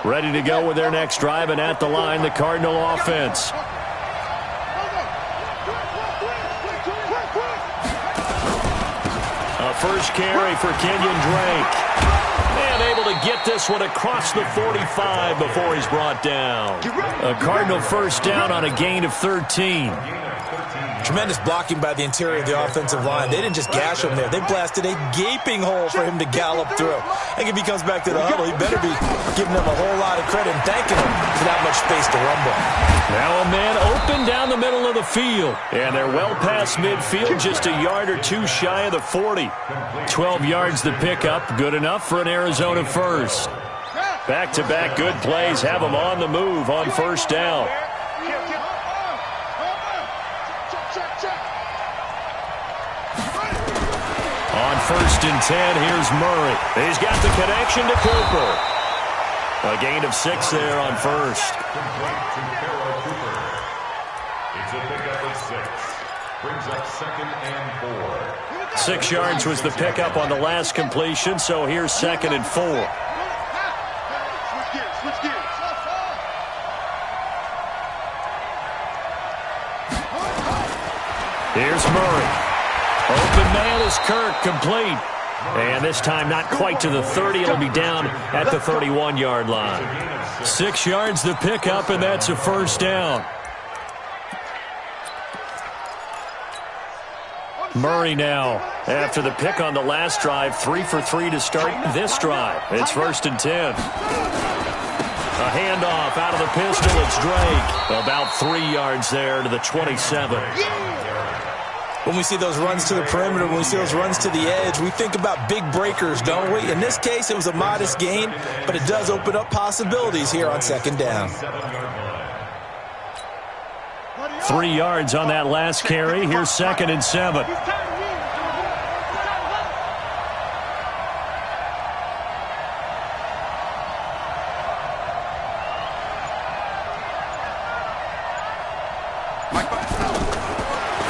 Ready to go with their next drive, and at the line, the Cardinal offense. A first carry for Kenyon Drake. And able to get this one across the 45 before he's brought down. A Cardinal first down on a gain of 13. Tremendous blocking by the interior of the offensive line. They didn't just gash him there. They blasted a gaping hole for him to gallop through. I think if he comes back to the huddle, he better be giving them a whole lot of credit and thanking him for that much space to rumble. Now a man open down the middle of the field. And they're well past midfield, just a yard or two shy of the 40. 12 yards the pickup, good enough for an Arizona first. Back-to-back good plays have them on the move on first down. On first and 10, here's Murray. He's got the connection to Cooper. A gain of 6 there on first. It's a pickup of 6. Brings up 2nd and 4. 6 yards was the pickup on the last completion, so here's 2nd and 4. Here's Murray. Open man is Kirk, complete. And this time not quite to the 30. It'll be down at the 31-yard line. 6 yards the pickup, and that's a first down. Murray now, after the pick on the last drive, 3 for 3 to start this drive. It's 1st and 10. A handoff out of the pistol. It's Drake. About 3 yards there to the 27. When we see those runs to the perimeter, when we see those runs to the edge, we think about big breakers, don't we? In this case, it was a modest gain, but it does open up possibilities here on 2nd down. 3 yards on that last carry. Here's 2nd and 7.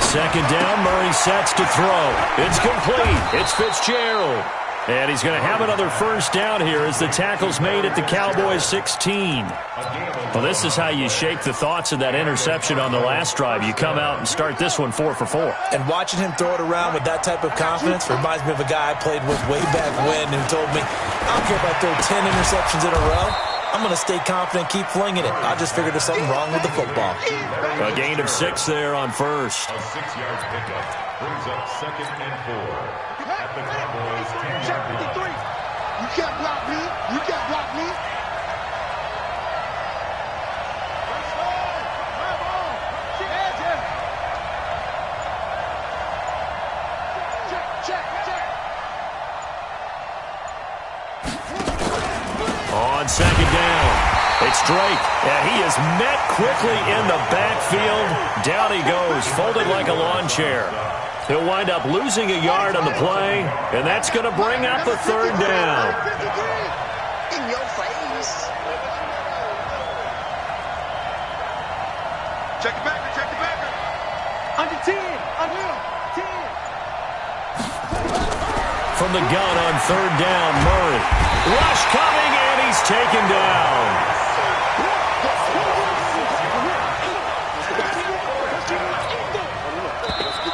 Second down, Murray sets to throw. It's complete. It's Fitzgerald. And he's going to have another first down here as the tackle's made at the Cowboys' 16. Well, this is how you shake the thoughts of that interception on the last drive. You come out and start this one 4 for 4. And watching him throw it around with that type of confidence reminds me of a guy I played with way back when who told me, I don't care if I throw 10 interceptions in a row. I'm going to stay confident, keep flinging it. I just figured there's something wrong with the football. A gain of 6 there on first. A 6-yard pickup brings up 2nd and 4. At the Cowboys' 10-yard line. You can't block me. You can't block me. On 2nd down, it's Drake, and he is met quickly in the backfield. Down he goes, folded like a lawn chair. He'll wind up losing a yard on the play, and that's going to bring up a 3rd down. In your face. Check the backer, check the backer. Under 10, under 10. From the gun on 3rd down, Murray. Rush coming, and he's taken down.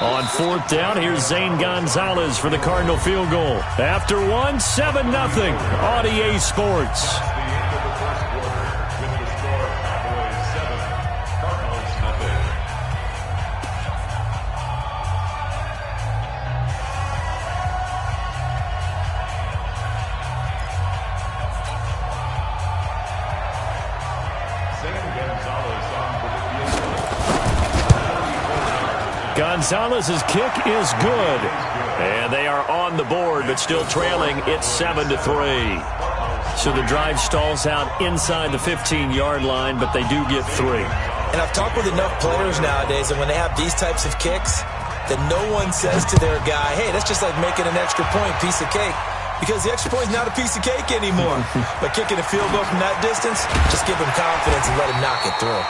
On 4th down, here's Zane Gonzalez for the Cardinal field goal. After one, 7-0 on EA Sports. Gonzalez's kick is good. And they are on the board, but still trailing. It's 7-3. So the drive stalls out inside the 15-yard line, but they do get 3. And I've talked with enough players nowadays that when they have these types of kicks, that no one says to their guy, hey, that's just like making an extra point, piece of cake. Because the extra point is not a piece of cake anymore. But kicking a field goal from that distance, just give him confidence and let him knock it through.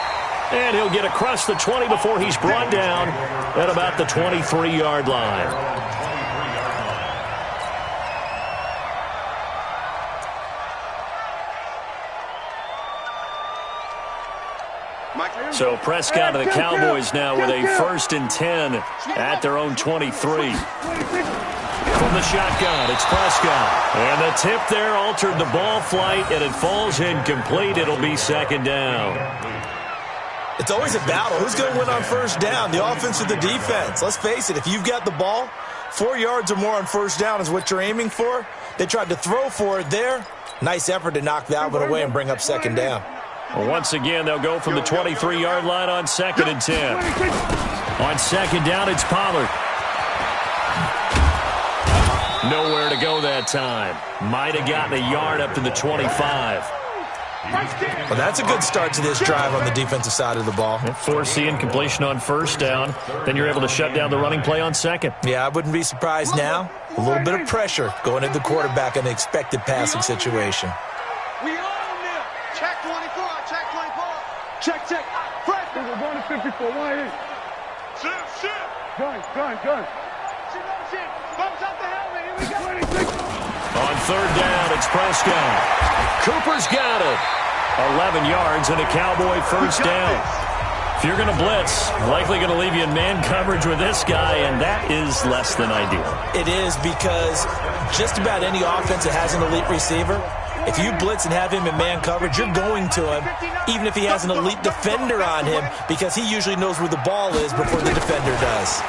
And he'll get across the 20 before he's brought down at about the 23-yard line. So Prescott and the Cowboys now with a 1st and 10 at their own 23. From the shotgun, it's Prescott. And the tip there altered the ball flight, and it falls incomplete. It'll be 2nd down. It's always a battle. Who's going to win on 1st down, the offense or the defense? Let's face it, if you've got the ball, 4 yards or more on 1st down is what you're aiming for. They tried to throw for it there. Nice effort to knock that one away and bring up 2nd down. Well, once again, they'll go from the 23-yard line on 2nd and 10. On 2nd down, it's Pollard. Nowhere to go that time. Might have gotten a yard up to the 25. Well, that's a good start to this drive on the defensive side of the ball. Force the incompletion on 1st down. Then you're able to shut down the running play on 2nd. Yeah, I wouldn't be surprised now. A little bit of pressure going into the quarterback in an expected passing situation. We own them. Check 24. Check 24. Check, check. Fred. We're going to 54. Why is? Shoot. Gun. Shit. Bumps out the helmet. Here we go. 26. On 3rd down, it's Prescott. Cooper's got it. 11 yards and a Cowboy 1st down. If you're going to blitz, likely going to leave you in man coverage with this guy, and that is less than ideal. It is, because just about any offense that has an elite receiver, if you blitz and have him in man coverage, you're going to him, even if he has an elite defender on him, because he usually knows where the ball is before the defender does.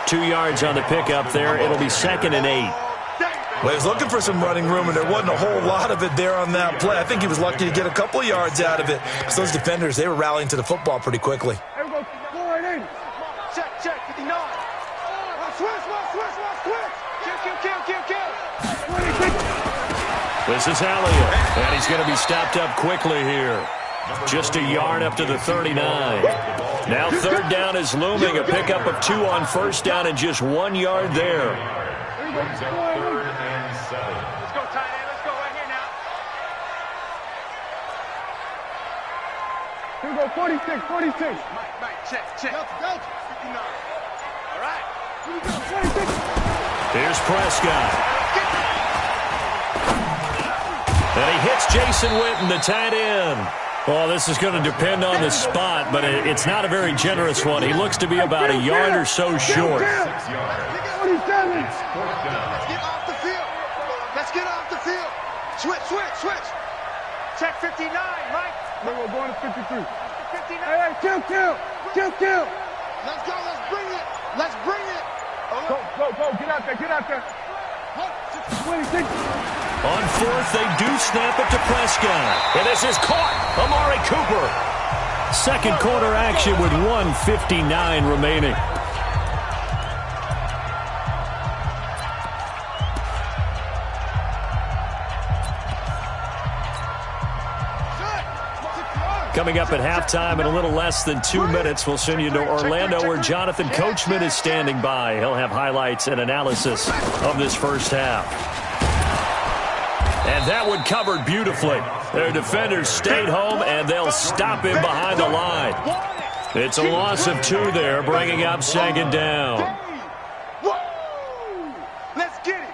2 yards on the pickup there. It'll be 2nd and 8. Well, he was looking for some running room, and there wasn't a whole lot of it there on that play. I think he was lucky to get a couple of yards out of it. So those defenders, they were rallying to the football pretty quickly. There we go. Go right in. Check. 59. Switch. Kill. 26. This is Elliott, and he's going to be stopped up quickly here. Just a yard up to the 39. Now 3rd down is looming. A pickup of 2 on 1st down and just 1 yard there. 3rd and 7. Let's go, tight end. Let's go right here now. Here we go, 46. Mike, check. Go. 59. All right. Here we go, 26. Here's Prescott. And he hits Jason Witten, the tight end. Well, this is going to depend on the spot, but it's not a very generous one. He looks to be about a yard or so short. 27. Let's get off the field. Switch. Check 59, Mike. We're going to 53. 59. Hey, kill. Let's go. Let's bring it. Go. Get out there. 26. On 4th, they do snap it to Prescott. And this is caught. Amari Cooper. 2nd quarter action with 1:59 remaining. Coming up at halftime in a little less than 2 minutes, we'll send you to Orlando where Jonathan Coachman is standing by. He'll have highlights and analysis of this 1st half. And that one covered beautifully. Their defenders stayed home, and they'll stop him behind the line. It's a loss of 2 there, bringing up 2nd down. Let's get it.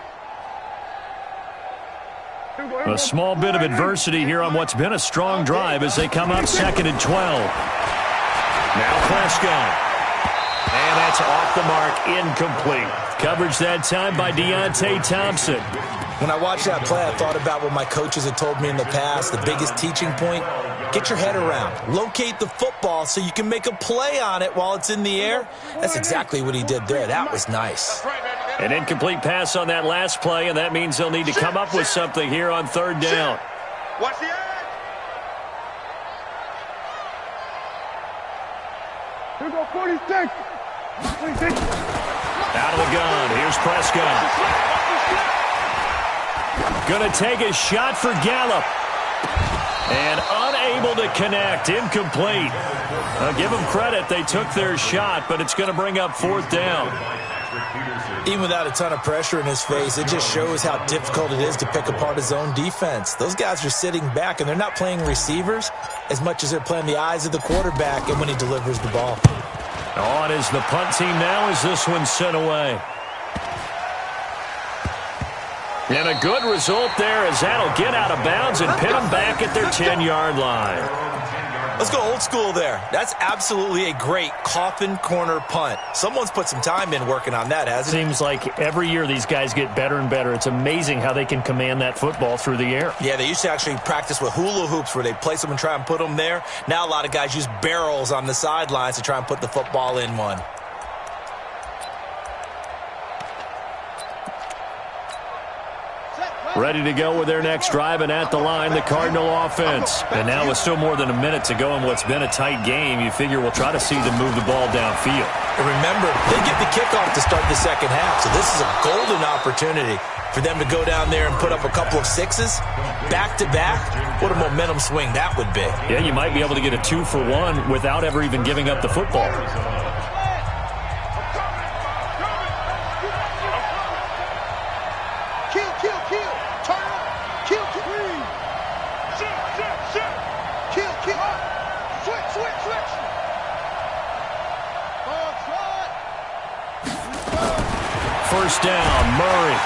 A small bit of adversity here on what's been a strong drive as they come up 2nd and 12. Now Prescott. And that's off the mark, incomplete. Coverage that time by Deontay Thompson. When I watched that play, I thought about what my coaches had told me in the past. The biggest teaching point, get your head around. Locate the football so you can make a play on it while it's in the air. That's exactly what he did there. That was nice. An incomplete pass on that last play, and that means they'll need to come up with something here on 3rd down. Watch the edge. Here we go, 46. Out of the gun, here's Prescott. Going to take a shot for Gallup. And unable to connect, incomplete. Give them credit, they took their shot, but it's going to bring up 4th down. Even without a ton of pressure in his face, it just shows how difficult it is to pick apart his own defense. Those guys are sitting back, and they're not playing receivers as much as they're playing the eyes of the quarterback and when he delivers the ball. On is the punt team now as this one's sent away. And a good result there as that'll get out of bounds and pin them back at their 10-yard line. Let's go old school there. That's absolutely a great coffin corner punt. Someone's put some time in working on that, hasn't it? Seems like every year these guys get better and better. It's amazing how they can command that football through the air. Yeah, they used to actually practice with hula hoops where they place them and try and put them there. Now a lot of guys use barrels on the sidelines to try and put the football in one. Ready to go with their next drive, and at the line, the Cardinal offense. And now with still more than a minute to go in what's been a tight game, you figure we'll try to see them move the ball downfield. And remember, they get the kickoff to start the second half, so this is a golden opportunity for them to go down there and put up a couple of sixes back-to-back. What a momentum swing that would be. Yeah, you might be able to get a 2-for-1 without ever even giving up the football. First down, Murray.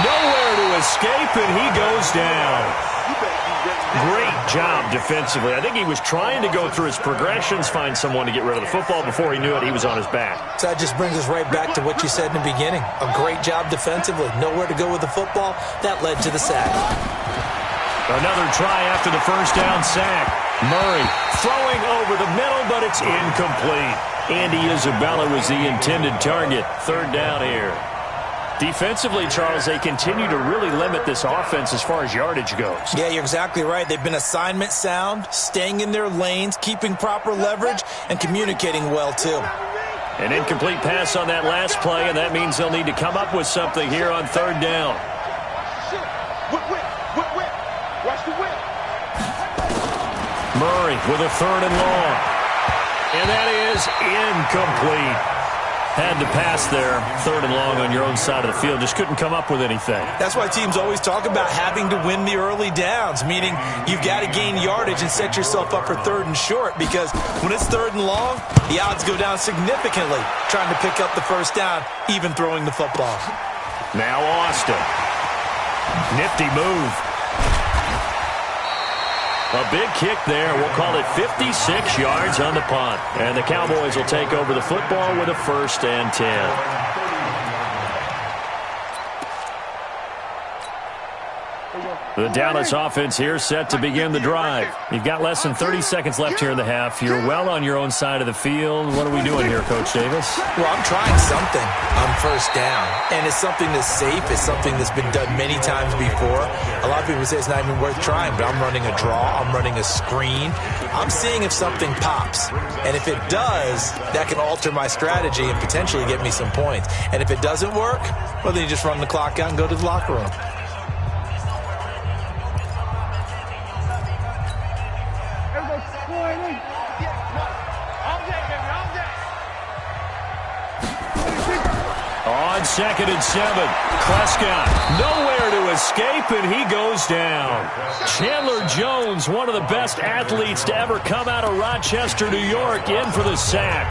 Nowhere to escape, and he goes down. Great job defensively. I think he was trying to go through his progressions, find someone to get rid of the football. Before he knew it, he was on his back. So that just brings us right back to what you said in the beginning. A great job defensively. Nowhere to go with the football. That led to the sack. Another try after the first down sack. Murray throwing over the middle, but it's incomplete. Andy Isabella was the intended target. Third down here. Defensively, Charles, they continue to really limit this offense as far as yardage goes. Yeah, you're exactly right. They've been assignment sound, staying in their lanes, keeping proper leverage, and communicating well, too. An incomplete pass on that last play, and that means they'll need to come up with something here on third down. Murray with a third and long. And that is incomplete. Had to pass there, third and long on your own side of the field. Just couldn't come up with anything. That's why teams always talk about having to win the early downs, meaning you've got to gain yardage and set yourself up for third and short, because when it's third and long, the odds go down significantly trying to pick up the first down, even throwing the football. Now Austin. Nifty move. A big kick there. We'll call it 56 yards on the punt. And the Cowboys will take over the football with a 1st and 10. The Dallas offense here set to begin the drive. You've got less than 30 seconds left here in the half. You're well on your own side of the field. What are we doing here, Coach Davis? Well, I'm trying something on first down. And it's something that's safe. It's something that's been done many times before. A lot of people say it's not even worth trying, but I'm running a draw. I'm running a screen. I'm seeing if something pops. And if it does, that can alter my strategy and potentially get me some points. And if it doesn't work, well, then you just run the clock out and go to the locker room. On 2nd and 7, Prescott nowhere to escape, and he goes down. Chandler Jones, one of the best athletes to ever come out of Rochester, New York, in for the sack.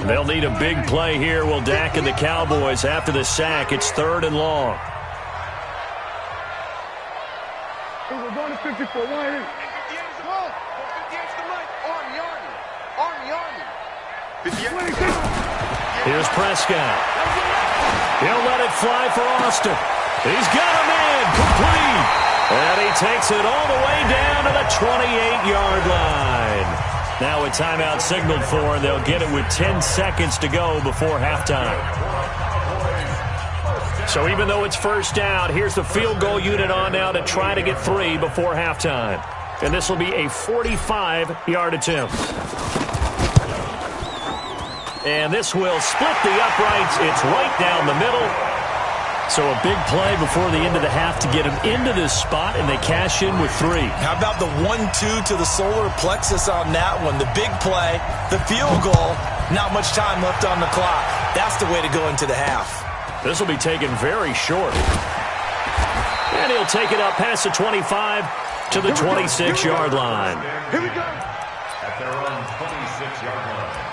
They'll need a big play here, will Dak and the Cowboys. After the sack, it's 3rd and long. We're going to 54. Here's Prescott. He'll let it fly for Austin. He's got a man complete. And he takes it all the way down to the 28-yard line. Now a timeout signaled for, and they'll get it with 10 seconds to go before halftime. So even though it's first down, here's the field goal unit on now to try to get 3 before halftime. And this will be a 45-yard attempt. And this will split the uprights. It's right down the middle. So a big play before the end of the half to get them into this spot, and they cash in with 3. How about the 1-2 to the solar plexus on that one? The big play, the field goal, not much time left on the clock. That's the way to go into the half. This will be taken very short. And he'll take it up past the 25 to the 26-yard line. Here we go. At their own 26-yard line.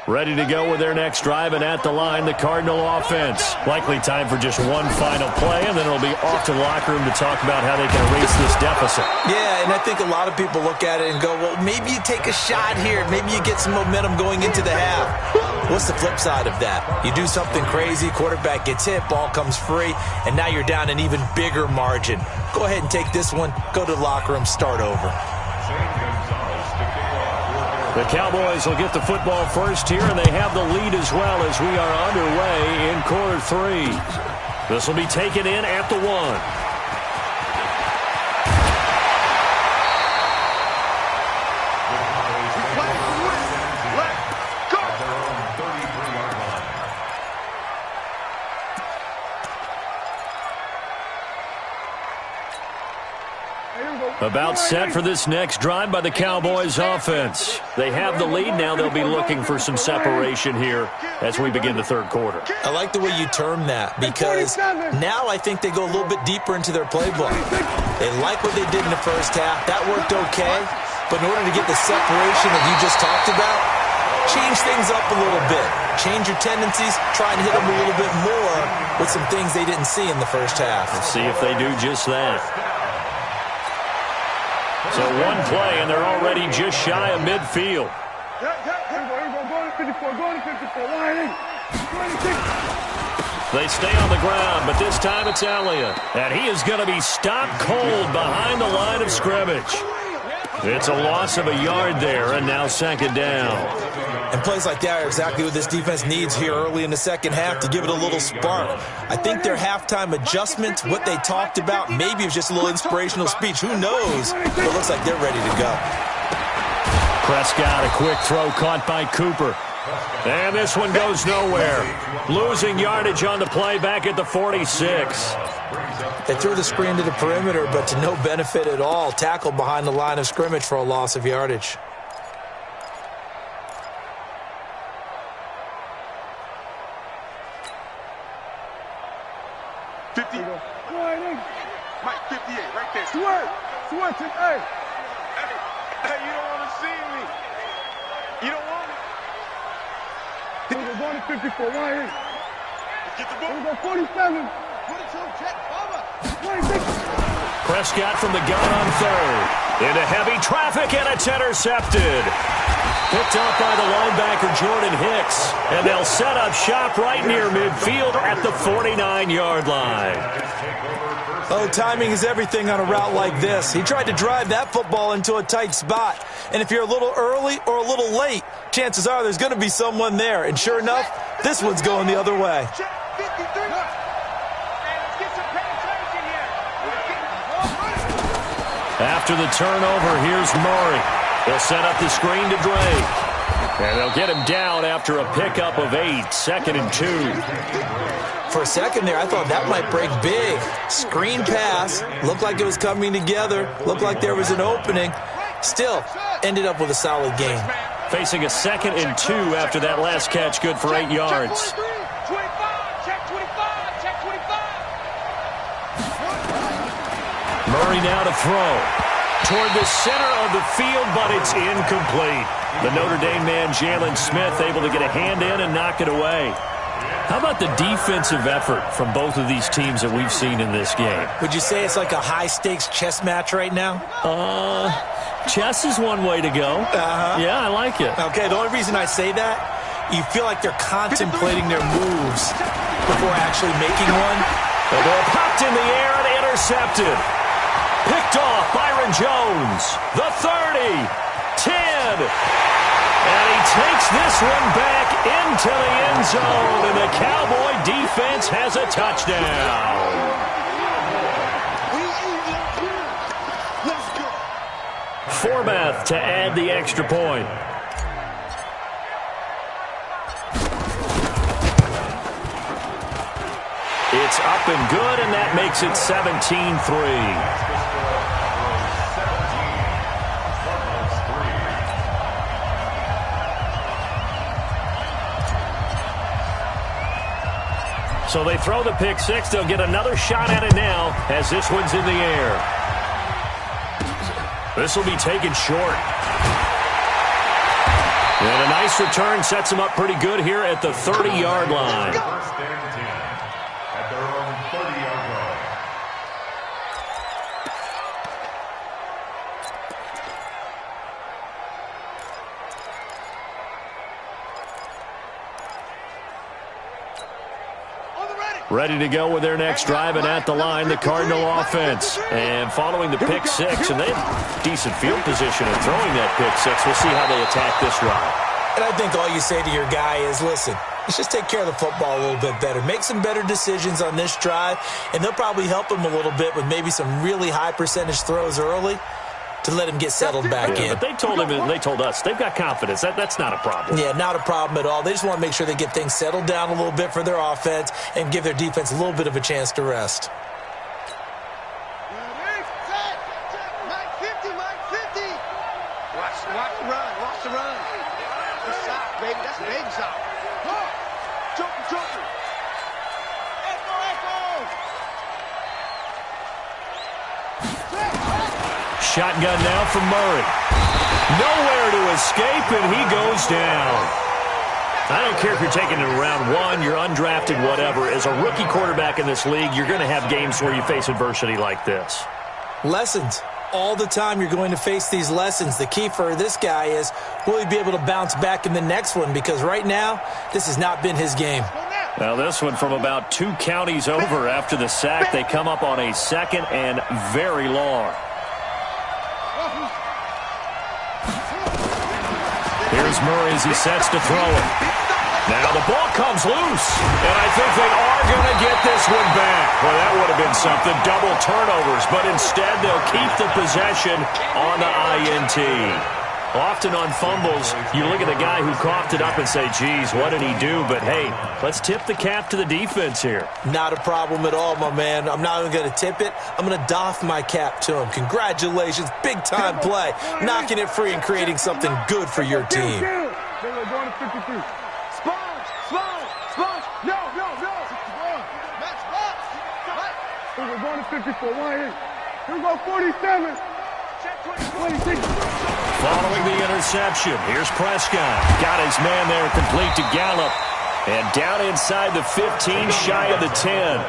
Ready to go with their next drive, and at the line, the Cardinal offense. Likely time for just one final play, and then it'll be off to the locker room to talk about how they can erase this deficit. Yeah, and I think a lot of people look at it and go, well, maybe you take a shot here. Maybe you get some momentum going into the half. What's the flip side of that? You do something crazy, quarterback gets hit, ball comes free, and now you're down an even bigger margin. Go ahead and take this one, go to the locker room, start over. The Cowboys will get the football first here, and they have the lead as well as we are underway in quarter 3. This will be taken in at the 1. About set for this next drive by the Cowboys offense. They have the lead now. They'll be looking for some separation here as we begin the third quarter. I like the way you term that, because now I think they go a little bit deeper into their playbook. They like what they did in the first half. That worked okay. But in order to get the separation that you just talked about, change things up a little bit. Change your tendencies. Try and hit them a little bit more with some things they didn't see in the first half. Let's see if they do just that. So one play, and they're already just shy of midfield. They stay on the ground, but this time it's Elliott. And he is going to be stopped cold behind the line of scrimmage. It's a loss of a yard there, and now second down. And plays like that are exactly what this defense needs here early in the second half to give it a little spark. I think their halftime adjustment, what they talked about, maybe it was just a little inspirational speech. Who knows? But it looks like they're ready to go. Prescott, a quick throw caught by Cooper. And this one goes nowhere. Losing yardage on the play back at the 46. They threw the screen to the perimeter, but to no benefit at all. Tackled behind the line of scrimmage for a loss of yardage. Mike 58, right there. Switch it, hey. Hey, you don't want to see me. You don't want me. We're going to 54, right here. Get the ball. We're going 47. 42, check, over. 26. Prescott from the gun on third. Into heavy traffic, and it's intercepted. Picked off by the linebacker, Jordan Hicks. And they'll set up shop right near midfield at the 49-yard line. Oh, timing is everything on a route like this. He tried to drive that football into a tight spot. And if you're a little early or a little late, chances are there's going to be someone there. And sure enough, this one's going the other way. After the turnover, here's Murray. They'll set up the screen to Drake. And they'll get him down after a pickup of 8, 2nd and 2. For a second there, I thought that might break big. Screen pass. Looked like it was coming together. Looked like there was an opening. Still, ended up with a solid gain. Facing a 2nd and 2 after that last catch, good for 8 yards. Murray now to throw. Toward the center of the field, but it's incomplete. The Notre Dame man, Jalen Smith, able to get a hand in and knock it away. How about the defensive effort from both of these teams that we've seen in this game? Would you say it's like a high-stakes chess match right now? Chess is one way to go. Yeah, I like it. Okay, the only reason I say that, you feel like they're contemplating their moves before actually making one. The ball popped in the air and intercepted. Picked off Byron Jones. The 30. 10. And he takes this one back into the end zone. And the Cowboy defense has a touchdown. Forbath to add the extra point. It's up and good, and that makes it 17-3. So they throw the pick six. They'll get another shot at it now as this one's in the air. This will be taken short. And a nice return sets him up pretty good here at the 30-yard line. First and 10 at their own 30-yard line. Ready to go with their next drive, and at the line, the Cardinal offense. And following the pick six, and they have decent field position in throwing that pick six. We'll see how they attack this drive. And I think all you say to your guy is, listen, let's just take care of the football a little bit better. Make some better decisions on this drive, and they'll probably help him a little bit with maybe some really high percentage throws early to let him get settled back in. But they told him, and they told us, they've got confidence. That's not a problem. Yeah, not a problem at all. They just want to make sure they get things settled down a little bit for their offense and give their defense a little bit of a chance to rest. Watch the run. That's soft, baby. That's baby soft. Choker. Shotgun now from Murray. Nowhere to escape, and he goes down. I don't care if you're taking it in round one, you're undrafted, whatever. As a rookie quarterback in this league, you're going to have games where you face adversity like this. Lessons. All the time you're going to face these lessons. The key for this guy is, will he be able to bounce back in the next one? Because right now, this has not been his game. Now this one from about 2 counties over after the sack. They come up on a second and very long. Here's Murray as he sets to throw it. Now the ball comes loose, and I think they are going to get this one back. Well, that would have been something, double turnovers, but instead they'll keep the possession on the INT. Often on fumbles, you look at the guy who coughed it up and say, geez, what did he do? But, hey, let's tip the cap to the defense here. Not a problem at all, my man. I'm not even going to tip it. I'm going to doff my cap to him. Congratulations, big-time play. Knocking it free and creating something good for your team. They were going to 53. Sponge. No. That's what? They were going to 54. Here we go, 47. Check 26. Following the interception, here's Prescott. Got his man there, complete to Gallup. And down inside the 15, shy of the 10.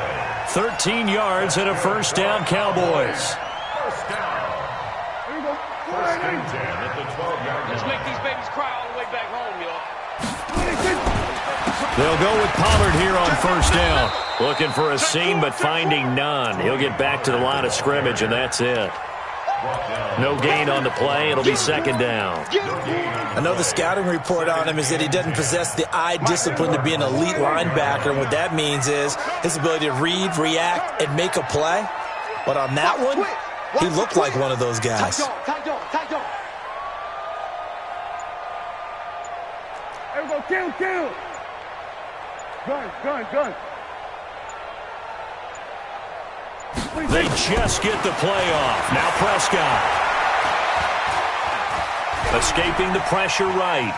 13 yards and a first down, Cowboys. First down. First and 10 at the 12-yard line. Let's make these babies cry all the way back home, y'all. They'll go with Pollard here on first down. Looking for a seam, but finding none. He'll get back to the line of scrimmage, and that's it. No gain on the play. It'll be second down. I know the scouting report on him is that he doesn't possess the eye discipline to be an elite linebacker. And what that means is his ability to read, react, and make a play. But on that one, he looked like one of those guys. Tight dog. There we go, kill. Gun. They just get the play off. Now Prescott. Escaping the pressure right.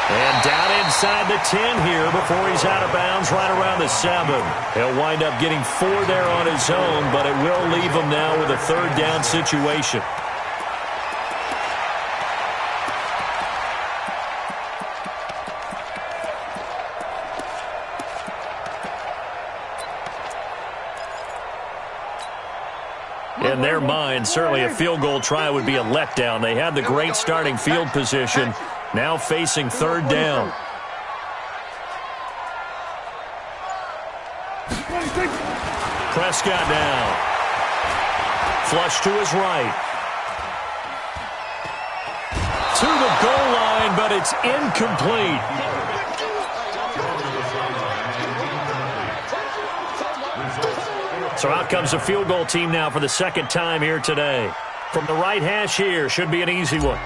And down inside the 10 here before he's out of bounds right around the 7. He'll wind up getting 4 there on his own, but it will leave him now with a third down situation. In their mind, certainly a field goal try would be a letdown. They had the great starting field position, now facing third down. Prescott now. Flush to his right. To the goal line, but it's incomplete. So out comes the field goal team now for the second time here today. From the right hash here, should be an easy one.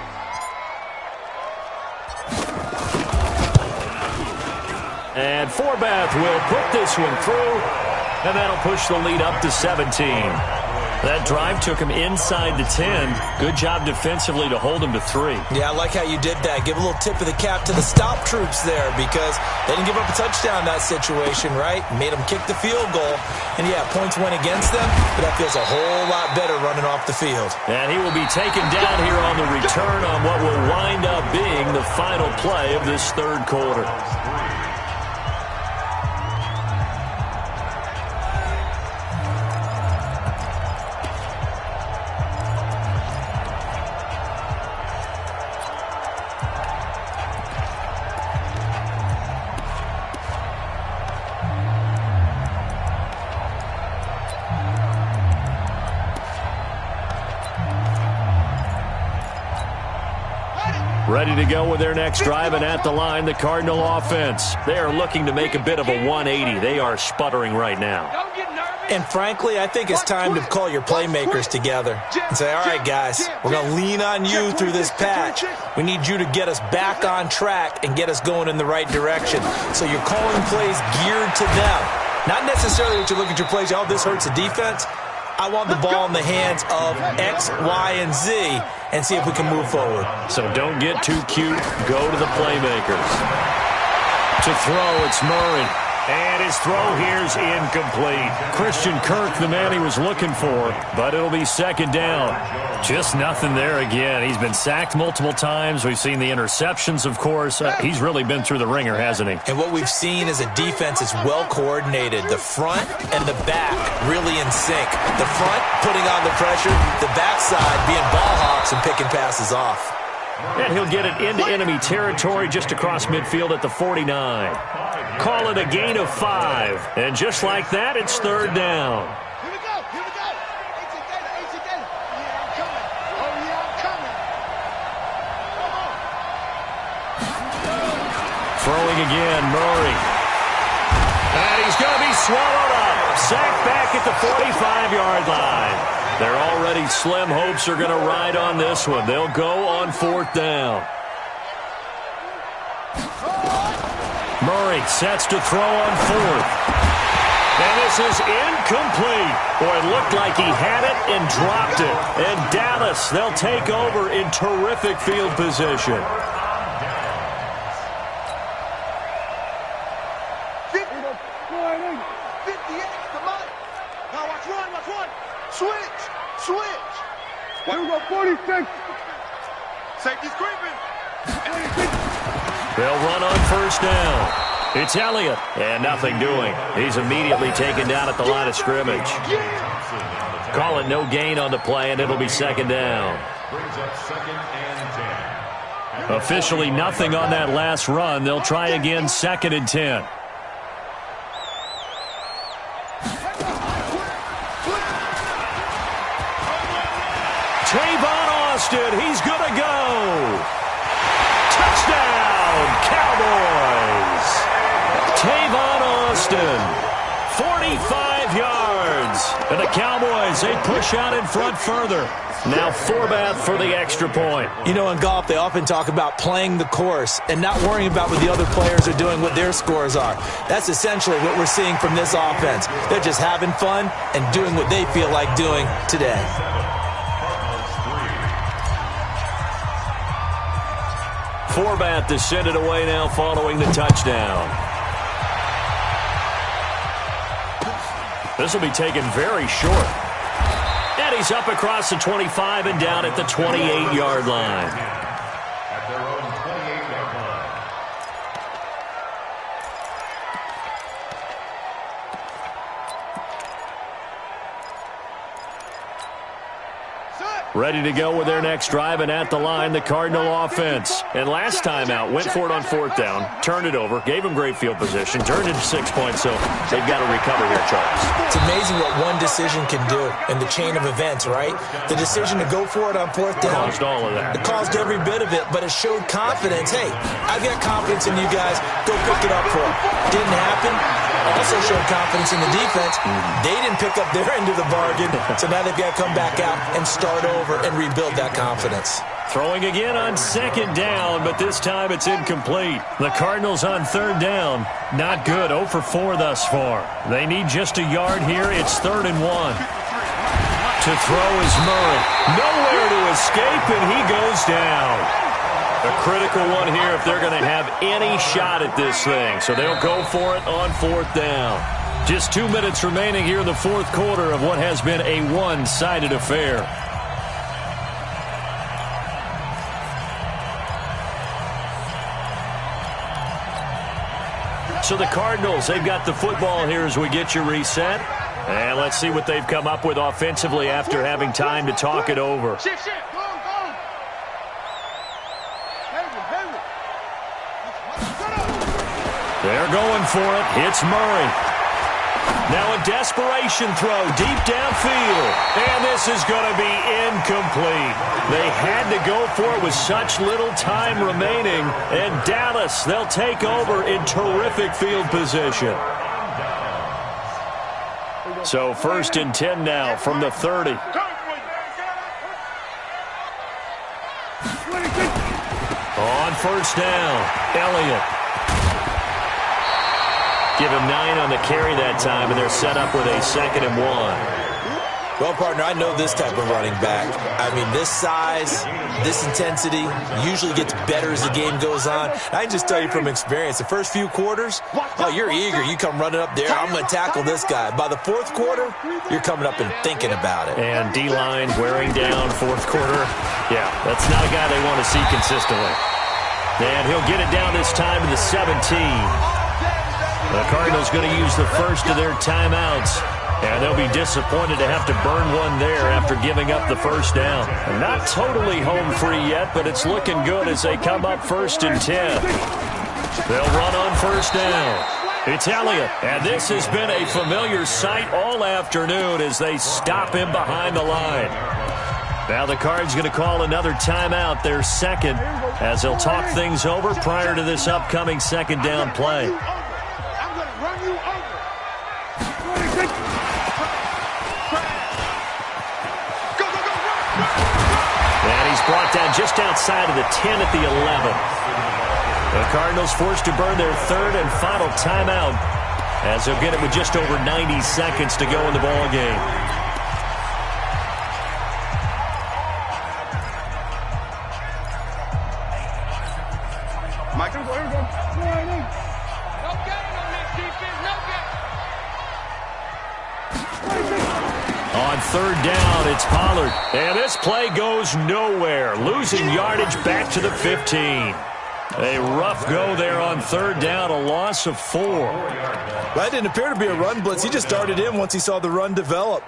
And Forbath will put this one through, and that'll push the lead up to 17. That drive took him inside the 10. Good job defensively to hold him to 3. Yeah, I like how you did that. Give a little tip of the cap to the stop troops there because they didn't give up a touchdown in that situation, right? Made them kick the field goal. And, yeah, points went against them, but that feels a whole lot better running off the field. And he will be taken down here on the return on what will wind up being the final play of this third quarter. Ready to go with their next drive, and at the line, the Cardinal offense. They are looking to make a bit of a 180. They are sputtering right now. And frankly, I think it's time to call your playmakers together and say, all right, guys, we're going to lean on you through this patch. We need you to get us back on track and get us going in the right direction. So you're calling plays geared to them. Not necessarily that you look at your plays, oh, this hurts the defense. I want the ball in the hands of X, Y, and Z and see if we can move forward. So don't get too cute. Go to the playmakers. To throw, it's Murray. And his throw here's incomplete. Christian Kirk, the man he was looking for, but it'll be second down. Just nothing there again. He's been sacked multiple times. We've seen the interceptions, of course. He's really been through the ringer, hasn't he? And what we've seen is a defense that's well coordinated. The front and the back really in sync. The front putting on the pressure, the backside being ball hawks and picking passes off. And he'll get it into enemy territory just across midfield at the 49. Call it a gain of 5. And just like that, it's third down. Here we go. Here we go. AC Gator. Yeah, I'm coming. Oh, yeah, I'm coming. Throwing again, Murray. And he's going to be swallowed up. Sacked back at the 45-yard line. Their already slim hopes are going to ride on this one. They'll go on fourth down. Murray sets to throw on fourth. And this is incomplete. Boy, it looked like he had it and dropped it. And Dallas, they'll take over in terrific field position. 58, come on. Now watch one. Switch. Here we go, 46. Safety's creeping. They'll run on first down. It's Elliott, and nothing doing. He's immediately taken down at the line of scrimmage. Call it no gain on the play, and it'll be second down. Brings up second and 10. Officially nothing on that last run. They'll try again, second and 10. Tavon Austin, he's going to go. Touchdown, Cowboys. Tavon Austin, 45 yards. And the Cowboys, they push out in front further. Now Forbath for the extra point. You know, in golf, they often talk about playing the course and not worrying about what the other players are doing, what their scores are. That's essentially what we're seeing from this offense. They're just having fun and doing what they feel like doing today. Forbath to send it away now following the touchdown. This will be taken very short. And he's up across the 25 and down at the 28-yard line. At their own 28-yard line. Ready to go with their next drive, and at the line, the Cardinal offense. And last time out, went for it on fourth down, turned it over, gave them great field position, turned it 6 points, so they've got to recover here, Charles. It's amazing what one decision can do in the chain of events, right? The decision to go for it on fourth down. Caused all of that. It caused every bit of it, but it showed confidence. Hey, I've got confidence in you guys. Go pick it up for them. Didn't happen. Also showed confidence in the defense. They didn't pick up their end of the bargain, so now they've got to come back out and start over and rebuild that confidence. Throwing again on second down, but this time it's incomplete. The Cardinals on third down. Not good. 0 for 4 thus far. They need just a yard here. It's 3rd and 1. To throw is Murray. Nowhere to escape, and he goes down. A critical one here if they're going to have any shot at this thing. So they'll go for it on 4th down. Just 2 minutes remaining here in the 4th quarter of what has been a one-sided affair. So the Cardinals, they've got the football here as we get you reset. And let's see what they've come up with offensively after having time to talk it over. Shift. Go. They're going for it. It's Murray. Now a desperation throw deep downfield. And this is going to be incomplete. They had to go for it with such little time remaining. And Dallas, they'll take over in terrific field position. So 1st and 10 now from the 30. On 1st down, Elliott. Give him 9 on the carry that time, and they're set up with a 2nd and 1. Well, partner, I know this type of running back. I mean, this size, this intensity usually gets better as the game goes on. I can just tell you from experience, the first few quarters, oh, you're eager. You come running up there, I'm going to tackle this guy. By the 4th quarter, you're coming up and thinking about it. And D-line wearing down 4th quarter. Yeah, that's not a guy they want to see consistently. And he'll get it down this time to the 17. The Cardinals going to use the first of their timeouts. And they'll be disappointed to have to burn one there after giving up the 1st down. Not totally home free yet, but it's looking good as they come up 1st and 10. They'll run on 1st down. It's Elliott, and this has been a familiar sight all afternoon as they stop him behind the line. Now the Cards going to call another timeout, their 2nd, as they'll talk things over prior to this upcoming 2nd down play. Brought down just outside of the 10 at the 11. The Cardinals forced to burn their 3rd and final timeout as they'll get it with just over 90 seconds to go in the ball game. Mike, here we go. No gain on this defense, no gain. On 3rd down, it's Pollard. And this play goes nowhere. Losing yardage back to the 15. A rough go there on 3rd down, a loss of 4. Well, that didn't appear to be a run blitz. He just started in once he saw the run develop.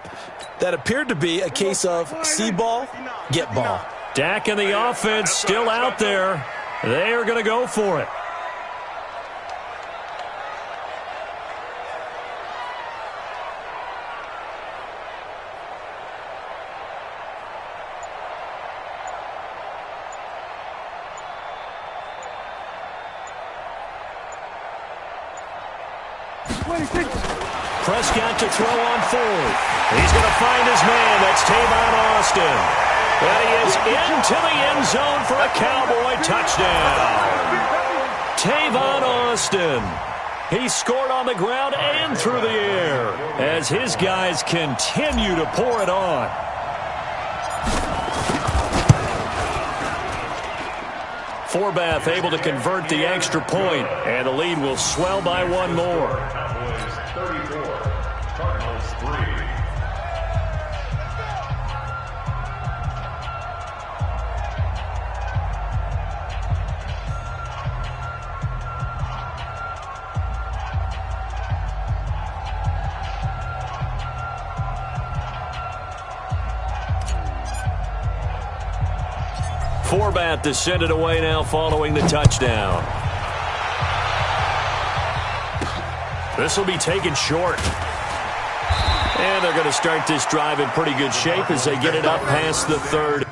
That appeared to be a case of see ball, get ball. Dak and the offense still out there. They are going to go for it. Prescott to throw on 4th. He's going to find his man. That's Tavon Austin. And he is into the end zone for a Cowboy touchdown. Tavon Austin. He scored on the ground and through the air as his guys continue to pour it on. Forbath able to convert the extra point, and the lead will swell by 1 more. Cowboys 34, Cardinals 3. Forbath to send it away now following the touchdown. This will be taken short. And they're going to start this drive in pretty good shape as they get it up past the 3rd.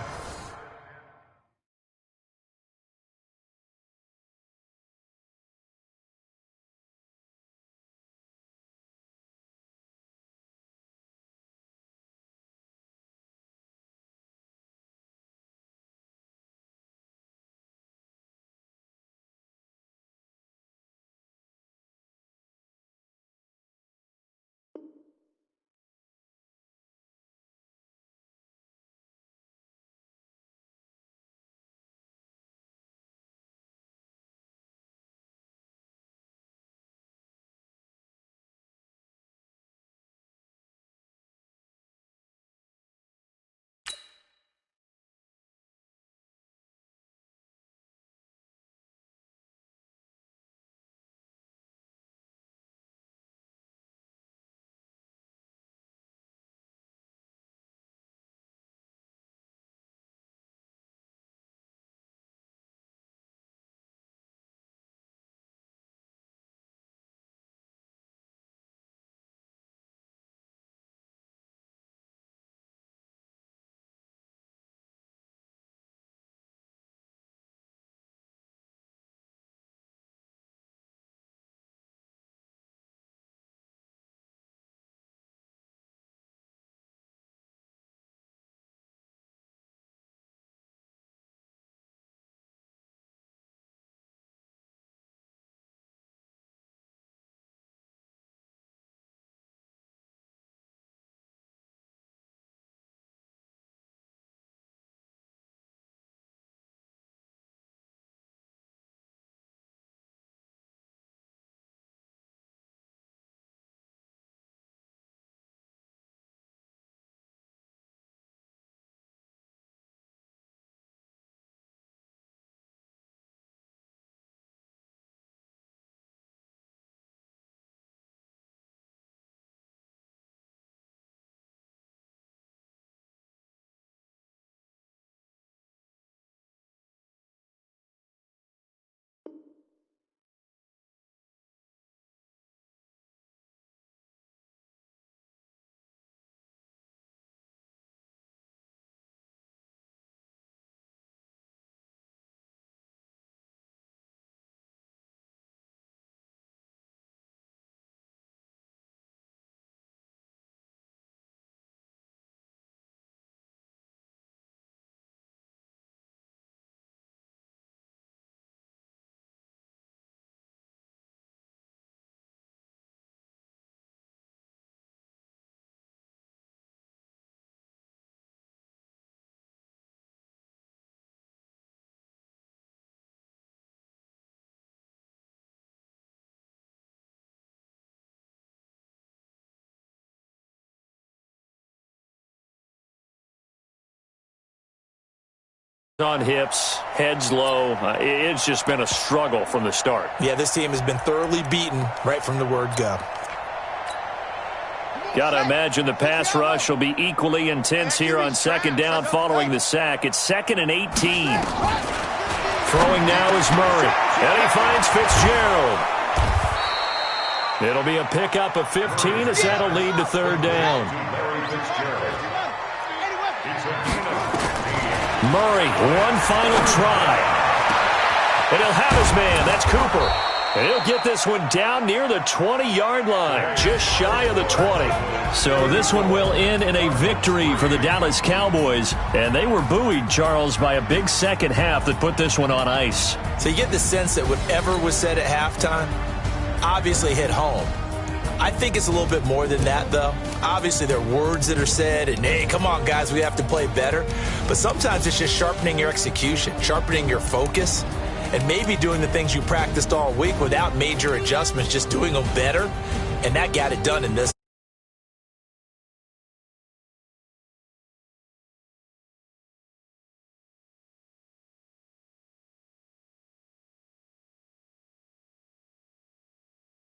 On hips, heads low. It's just been a struggle from the start. Yeah, this team has been thoroughly beaten right from the word go. Got to imagine the pass rush will be equally intense here on second down following the sack. It's 2nd and 18. Throwing now is Murray. And he finds Fitzgerald. It'll be a pickup of 15 as that'll lead to 3rd down. Murray, one final try. And he'll have his man. That's Cooper. And he'll get this one down near the 20-yard line, just shy of the 20. So this one will end in a victory for the Dallas Cowboys. And they were buoyed, Charles, by a big second half that put this one on ice. So you get the sense that whatever was said at halftime obviously hit home. I think it's a little bit more than that, though. Obviously, there are words that are said, and, hey, come on, guys, we have to play better. But sometimes it's just sharpening your execution, sharpening your focus, and maybe doing the things you practiced all week without major adjustments, just doing them better. And that got it done in this.